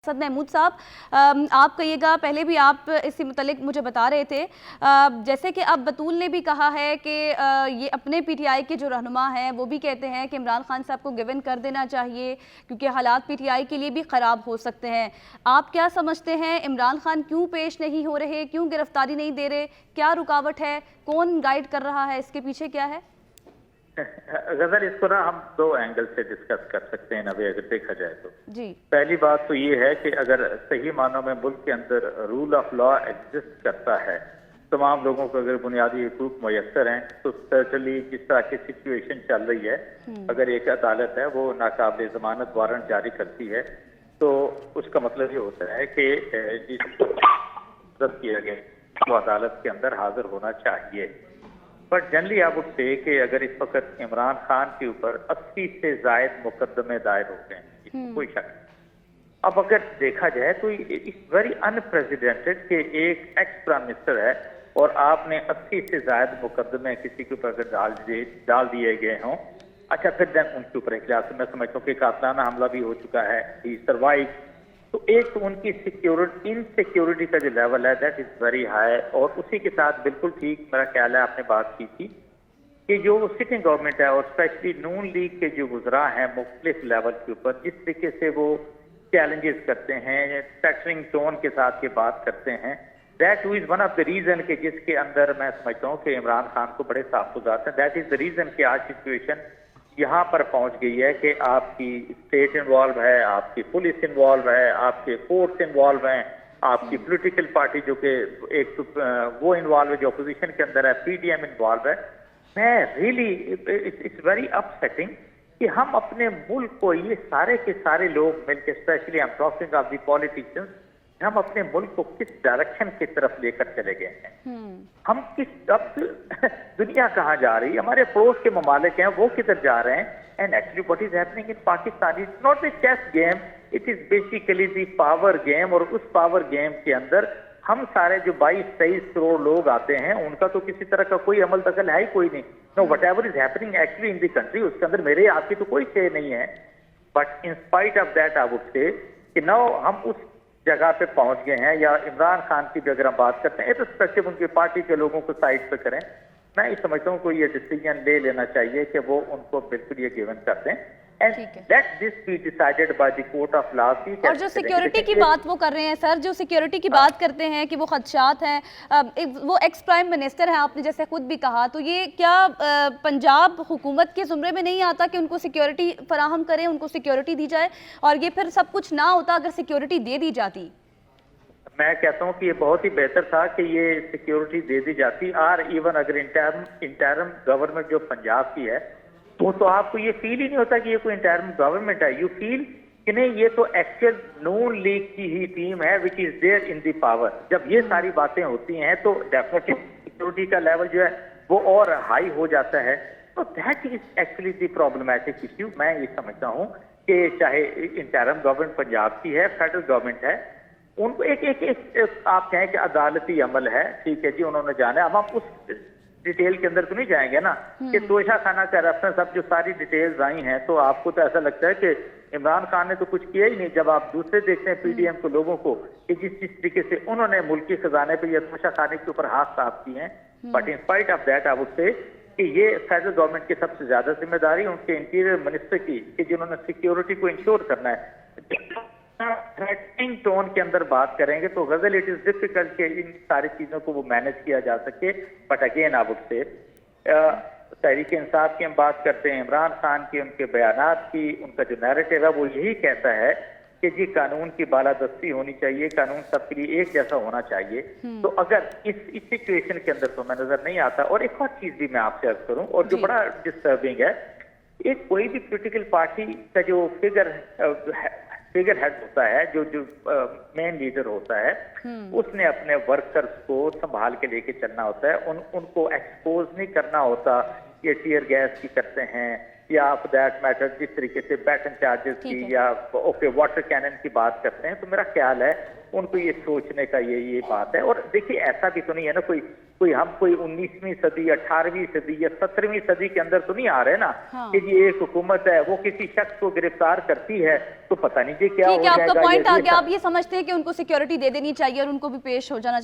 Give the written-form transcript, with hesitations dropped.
असद महमूद साहब, आप कहिएगा, पहले भी आप इससे मुतल्लिक मुझे बता रहे थे, जैसे कि अब बतूल ने भी कहा है कि ये अपने पीटीआई के जो रहनुमा हैं वो भी कहते हैं कि इमरान खान साहब को गिवन कर देना चाहिए क्योंकि हालात पीटीआई के लिए भी ख़राब हो सकते हैं। आप क्या समझते हैं, इमरान खान क्यों पेश नहीं हो रहे, क्यों गिरफ्तारी नहीं दे रहे, क्या रुकावट है, कौन गाइड कर रहा है, इसके पीछे क्या है? गजल, इसको ना हम दो एंगल से डिस्कस कर सकते हैं नबी, अगर देखा जाए तो जी। पहली बात तो ये है कि अगर सही मानों में मुल्क के अंदर रूल ऑफ लॉ एग्जिस्ट करता है, तमाम लोगों को अगर बुनियादी हुकूक मुयस्सर हैं, तो सर्टनली जिस तरह की सिचुएशन चल रही है, अगर एक अदालत है वो नाकाबिल जमानत वारंट जारी करती है तो उसका मतलब ये होता है कि जिसको किया गया वो अदालत के अंदर हाजिर होना चाहिए। बट जनरली आप उससे कि अगर इस वक्त इमरान खान के ऊपर 80 से जायद मुकदमे दायर हो गए, इसमें कोई शक नहीं। अब अगर देखा जाए तो इट्स वेरी अनप्रेसिडेंटेड कि एक एक्स प्राइम मिनिस्टर है और आपने 80 से जायद मुकदमे किसी के ऊपर अगर डाल दिए गए हों, अच्छा फिर देन उनके ऊपर एक लिहाज से मैं समझता हूँ कि कातलाना हमला भी हो चुका है, ही सर्वाइव, तो एक तो उनकी इनसिक्योरिटी का जो लेवल है दैट इज वेरी हाई। और उसी के साथ बिल्कुल ठीक मेरा ख्याल है आपने बात की थी कि जो सिटिंग गवर्नमेंट है और स्पेशली नून लीग के जो गुजरा हैं मुख्तलिफ लेवल के ऊपर, जिस तरीके से वो चैलेंजेस करते हैं, स्टैटरिंग टोन के साथ ये बात करते हैं, that is one of the reason के जिसके अंदर मैं समझता हूँ कि इमरान खान को बड़े तहफ़्फ़ुज़ात हैं। दैट इज द रीजन कि आज सिचुएशन यहाँ पर पहुंच गई है कि आपकी स्टेट इन्वॉल्व है, आपकी पुलिस इन्वॉल्व है, आपके कोर्ट्स इन्वॉल्व हैं, आपकी पॉलिटिकल पार्टी जो कि एक वो इन्वॉल्व है जो अपोजिशन के अंदर है, पीडीएम इन्वॉल्व है। मैं रियली इट्स वेरी अपसेटिंग कि हम अपने मुल्क को ये सारे के सारे लोग मिलकर, specially I am talking of the politicians, हम अपने मुल्क को किस डायरेक्शन की तरफ लेकर चले गए हैं। हम किस अब दुनिया कहाँ जा रही है, हमारे पड़ोस के ममालिक हैं वो किधर जा रहे हैं। And actually what is happening in Pakistan is not the chess game, it is basically the power game. और उस पावर गेम के अंदर हम सारे जो 22-23 करोड़ लोग आते हैं उनका तो किसी तरह का कोई अमल दखल है ही कोई नहीं। No, whatever is happening actually in the country, उसके अंदर मेरे आपकी तो कोई से नहीं है। But in spite of that I would say कि नाउ हम उस जगह पे पहुंच गए हैं, या इमरान खान की भी अगर हम बात करते हैं तो स्पेसिफिक उनकी पार्टी के लोगों को साइड पे करें, मैं ये समझता हूँ को ये डिसीजन ले लेना चाहिए कि वो उनको बिल्कुल ये गिवन कर दें and let this be decided by the court of law. और जो सिक्योरिटी की बात वो कर रहे हैं सर, जो सिक्योरिटी की बात करते हैं कि वो खदशात हैं, वो एक्स प्राइम मिनिस्टर हैं, आपने जैसे खुद भी कहा, तो ये क्या पंजाब हुकूमत के जुमरे में नहीं आता कि उनको सिक्योरिटी फराहम करें, उनको सिक्योरिटी दी जाए, और ये फिर सब कुछ ना होता अगर सिक्योरिटी दे दी जाती? मैं कहता हूँ कि ये बहुत ही बेहतर था कि ये सिक्योरिटी दे दी जाती। और इवन अगर इंटरम गवर्नमेंट जो पंजाब की है तो आपको ये फील ही नहीं होता कि ये कोई इंटरम गवर्नमेंट है। यू फील कि नहीं, ये तो एक्चुअल नून लीग की ही टीम है which is there in the power. जब ये सारी बातें होती हैं तो डेफिनेटली सिक्योरिटी का लेवल जो है वो और हाई हो जाता है। तो that is actually the problematic issue. मैं ये समझता हूँ कि चाहे इंटरम गवर्नमेंट पंजाब की है, फेडरल गवर्नमेंट है, उनको एक आप कहें कि अदालती अमल है, ठीक है जी, उन्होंने जाना है। अब हम उस डिटेल के अंदर तो नहीं जाएंगे ना कि तोशा खाना का रेफरेंस, अब जो सारी डिटेल्स आई हैं तो आपको तो ऐसा लगता है कि इमरान खान ने तो कुछ किया ही नहीं। जब आप दूसरे देखते हैं पीडीएम को लोगों को कि जिस तरीके से उन्होंने मुल्की खजाने पे या तोशा खाने के ऊपर हाथ साफ किए हैं, but in spite of that I would say कि ये फेडरल गवर्नमेंट की सबसे ज्यादा जिम्मेदारी उनके इंटीरियर मिनिस्टर की कि जिन्होंने सिक्योरिटी को इंश्योर करना है। थ्रेटनिंग टोन के अंदर बात करेंगे तो गजल इट इज डिफिकल्ट कि इन सारी चीजों को वो मैनेज किया जा सके। बट अगेन आई वुड से तहरीक इंसाफ की हम बात करते हैं, इमरान खान की, उनके बयानात की, उनका जो नैरेटिव है वो यही कहता है कि जी कानून की बालादस्ती होनी चाहिए, कानून सबके लिए एक जैसा होना चाहिए। तो अगर इस सिचुएशन के अंदर तो मैं नजर नहीं आता। और एक और चीज भी मैं आपसे अर्ज करूं और जो बड़ा डिस्टर्बिंग है, एक कोई भी पोलिटिकल पार्टी का जो फिगर हेड होता है, जो मेन लीडर होता है, उसने अपने वर्कर्स को संभाल के लेके चलना होता है, उनको एक्सपोज नहीं करना होता। ये टीयर गैस की करते हैं یا فور دیٹ میٹر جس طریقے سے بیٹن چارجز کی یا اوکے واٹر کینن کی بات کرتے ہیں، تو میرا خیال ہے ان کو یہ سوچنے کا یہ بات ہے. اور دیکھیے ایسا بھی تو نہیں ہے نا ہم کوئی 19ویں صدی 18ویں صدی یا 17ویں صدی کے اندر تو نہیں آ رہے نا کہ یہ ایک حکومت ہے وہ کسی شخص کو گرفتار کرتی ہے تو پتہ نہیں جی کیا ہو جائے گا. آپ کا پوائنٹ آ گیا، آپ یہ سمجھتے ہیں کہ ان کو سیکیورٹی دے دینی چاہیے اور ان کو بھی پیش ہو جانا